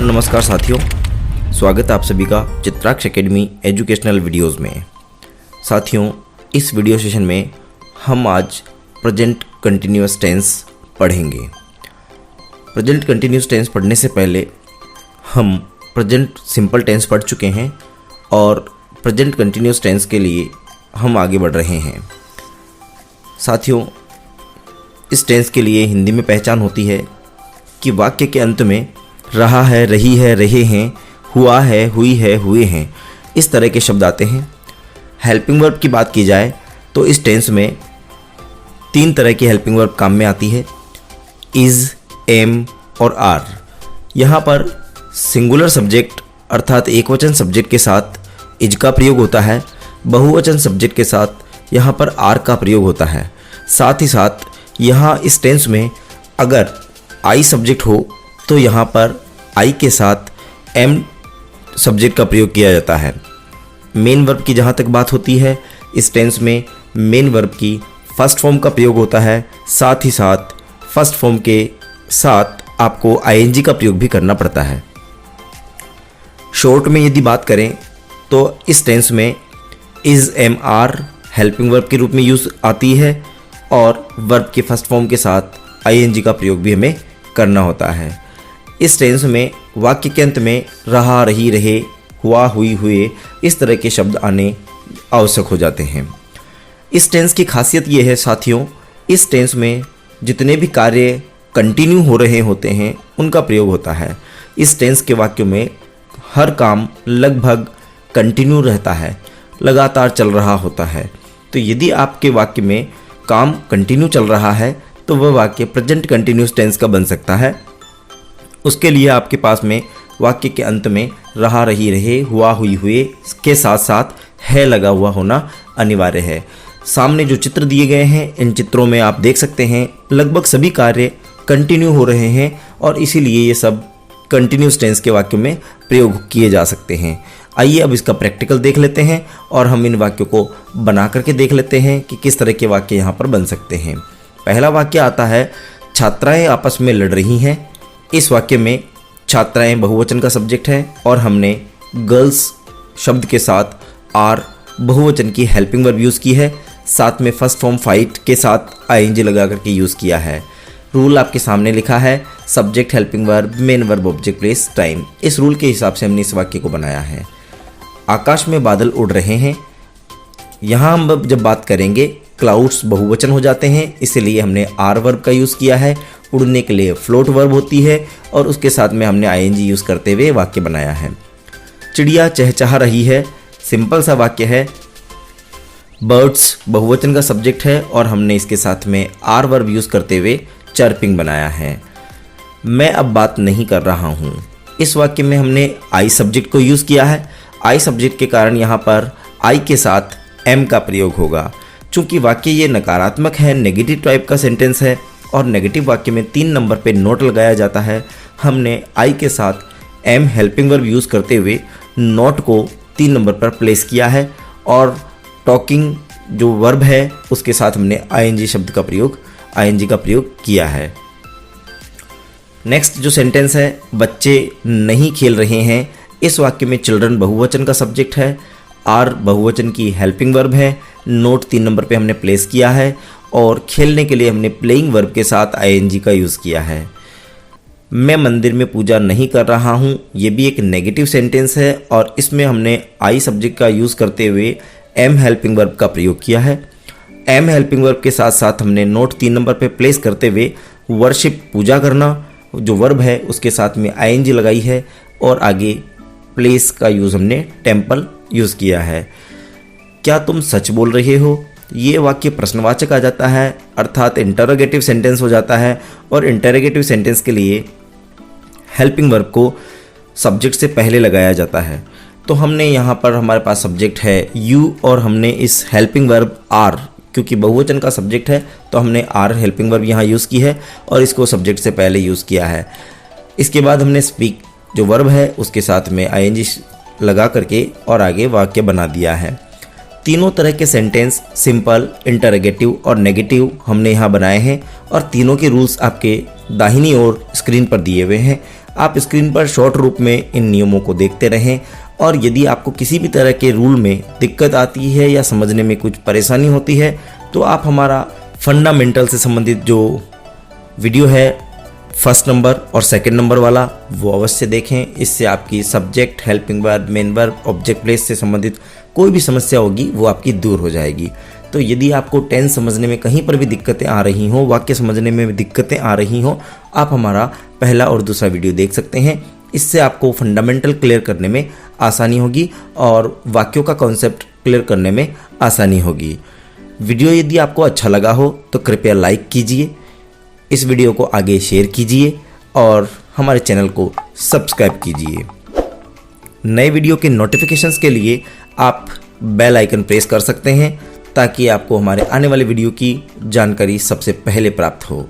नमस्कार साथियों, स्वागत है आप सभी का चित्राक्ष एकेडमी एजुकेशनल वीडियोस में। साथियों, इस वीडियो सेशन में हम आज प्रेजेंट कंटिन्यूअस टेंस पढ़ेंगे। प्रेजेंट कंटिन्यूअस टेंस पढ़ने से पहले हम प्रेजेंट सिंपल टेंस पढ़ चुके हैं और प्रेजेंट कंटिन्यूअस टेंस के लिए हम आगे बढ़ रहे हैं। साथियों, इस टेंस के लिए हिंदी में पहचान होती है कि वाक्य के अंत में रहा है, रही है, रहे हैं, हुआ है, हुई है, हुए हैं, इस तरह के शब्द आते हैं। हेल्पिंग वर्ब की बात की जाए तो इस टेंस में 3 तरह की हेल्पिंग वर्ब काम में आती है, इज़, एम और आर। यहाँ पर सिंगुलर सब्जेक्ट अर्थात एकवचन सब्जेक्ट के साथ इज का प्रयोग होता है, बहुवचन सब्जेक्ट के साथ यहाँ पर आर का प्रयोग होता है। साथ ही साथ यहाँ इस टेंस में अगर आई सब्जेक्ट हो तो यहाँ पर आई के साथ एम सब्जेक्ट का प्रयोग किया जाता है। मेन वर्ब की जहाँ तक बात होती है, इस टेंस में मेन वर्ब की फर्स्ट फॉर्म का प्रयोग होता है। साथ ही साथ फर्स्ट फॉर्म के साथ आपको आईएनजी का प्रयोग भी करना पड़ता है। शॉर्ट में यदि बात करें तो इस टेंस में is, am, are helping verb के रूप में यूज़ आती है और वर्ब के फर्स्ट फॉर्म के साथ आईएनजी का प्रयोग भी हमें करना होता है। इस टेंस में वाक्य के अंत में रहा, रही, रहे, हुआ, हुई, हुए इस तरह के शब्द आने आवश्यक हो जाते हैं। इस टेंस की खासियत ये है साथियों, इस टेंस में जितने भी कार्य कंटिन्यू हो रहे होते हैं उनका प्रयोग होता है। इस टेंस के वाक्यों में हर काम लगभग कंटिन्यू रहता है, लगातार चल रहा होता है। तो यदि आपके वाक्य में काम कंटिन्यू चल रहा है तो वह वाक्य प्रेजेंट कंटिन्यूअस टेंस का बन सकता है। उसके लिए आपके पास में वाक्य के अंत में रहा, रही, रहे, हुआ, हुई, हुए के साथ साथ है लगा हुआ होना अनिवार्य है। सामने जो चित्र दिए गए हैं, इन चित्रों में आप देख सकते हैं लगभग सभी कार्य कंटिन्यू हो रहे हैं और इसीलिए ये सब कंटिन्यूअस टेंस के वाक्यों में प्रयोग किए जा सकते हैं। आइए अब इसका प्रैक्टिकल देख लेते हैं और हम इन वाक्यों को बना करके देख लेते हैं कि किस तरह के वाक्य यहाँ पर बन सकते हैं। पहला वाक्य आता है, छात्राएं आपस में लड़ रही हैं। इस वाक्य में छात्राएं बहुवचन का सब्जेक्ट है और हमने गर्ल्स शब्द के साथ आर बहुवचन की हेल्पिंग वर्ब यूज़ की है। साथ में फर्स्ट फॉर्म फाइट के साथ आईएनजी लगा करके यूज़ किया है। रूल आपके सामने लिखा है, subject, helping verb, main verb, object, place, time. इस रूल के हिसाब से हमने इस वाक्य को बनाया है। आकाश में बादल उड़ रहे हैं। यहाँ हम जब बात करेंगे क्लाउड्स बहुवचन हो जाते हैं, इसीलिए हमने आर वर्ब का यूज़ किया है। उड़ने के लिए फ्लोट वर्ब होती है और उसके साथ में हमने आईएनजी यूज़ करते हुए वाक्य बनाया है। चिड़िया चहचहा रही है, सिंपल सा वाक्य है। बर्ड्स बहुवचन का सब्जेक्ट है और हमने इसके साथ में आर वर्ब यूज़ करते हुए चर्पिंग बनाया है। मैं अब बात नहीं कर रहा हूँ। इस वाक्य में हमने आई सब्जेक्ट को यूज़ किया है। आई सब्जेक्ट के कारण यहाँ पर आई के साथ एम का प्रयोग होगा। चूँकि वाक्य ये नकारात्मक है, नेगेटिव टाइप का सेंटेंस है और नेगेटिव वाक्य में 3 नंबर पे नोट लगाया जाता है, हमने आई के साथ एम हेल्पिंग वर्ब यूज़ करते हुए नोट को 3 नंबर पर प्लेस किया है और टॉकिंग जो वर्ब है उसके साथ हमने आईएनजी शब्द का प्रयोग, आईएनजी का प्रयोग किया है। नेक्स्ट जो सेंटेंस है, बच्चे नहीं खेल रहे हैं। इस वाक्य में चिल्ड्रन बहुवचन का सब्जेक्ट है, आर बहुवचन की हेल्पिंग वर्ब है, नोट 3 नंबर पे हमने प्लेस किया है और खेलने के लिए हमने प्लेइंग वर्ब के साथ आईएनजी का यूज़ किया है। मैं मंदिर में पूजा नहीं कर रहा हूँ, ये भी एक नेगेटिव सेंटेंस है और इसमें हमने आई सब्जेक्ट का यूज़ करते हुए एम हेल्पिंग वर्ब का प्रयोग किया है। एम हेल्पिंग वर्ब के साथ साथ हमने नोट 3 नंबर पे प्लेस करते हुए वर्शिप पूजा करना जो वर्ब है उसके साथ में आईएनजी लगाई है और आगे प्लेस का यूज़ हमने टेम्पल यूज़ किया है। क्या तुम सच बोल रहे हो? ये वाक्य प्रश्नवाचक आ जाता है अर्थात इंटरोगेटिव सेंटेंस हो जाता है और इंटरोगेटिव सेंटेंस के लिए हेल्पिंग वर्ब को सब्जेक्ट से पहले लगाया जाता है। तो हमने यहाँ पर हमारे पास सब्जेक्ट है यू और हमने इस हेल्पिंग वर्ब आर, क्योंकि बहुवचन का सब्जेक्ट है तो हमने आर हेल्पिंग वर्ब यहाँ यूज़ की है और इसको सब्जेक्ट से पहले यूज़ किया है। इसके बाद हमने स्पीक जो वर्ब है उसके साथ में आईएनजी लगा करके और आगे वाक्य बना दिया है। तीनों तरह के सेंटेंस सिंपल, इंटरोगेटिव और नेगेटिव हमने यहाँ बनाए हैं और तीनों के रूल्स आपके दाहिनी ओर स्क्रीन पर दिए हुए हैं। आप स्क्रीन पर शॉर्ट रूप में इन नियमों को देखते रहें और यदि आपको किसी भी तरह के रूल में दिक्कत आती है या समझने में कुछ परेशानी होती है तो आप हमारा फंडामेंटल से संबंधित जो वीडियो है फर्स्ट नंबर और सेकंड नंबर वाला वो अवश्य देखें। इससे आपकी subject, helping verb, main verb, object place से संबंधित कोई भी समस्या होगी वो आपकी दूर हो जाएगी। तो यदि आपको टेंस समझने में कहीं पर भी दिक्कतें आ रही हों, वाक्य समझने में दिक्कतें आ रही हों, आप हमारा पहला और दूसरा वीडियो देख सकते हैं। इससे आपको फंडामेंटल क्लियर करने में आसानी होगी और वाक्यों का कॉन्सेप्ट क्लियर करने में आसानी होगी। वीडियो यदि आपको अच्छा लगा हो तो कृपया लाइक कीजिए, इस वीडियो को आगे शेयर कीजिए और हमारे चैनल को सब्सक्राइब कीजिए। नए वीडियो के नोटिफिकेशंस के लिए आप बेल आइकन प्रेस कर सकते हैं ताकि आपको हमारे आने वाले वीडियो की जानकारी सबसे पहले प्राप्त हो।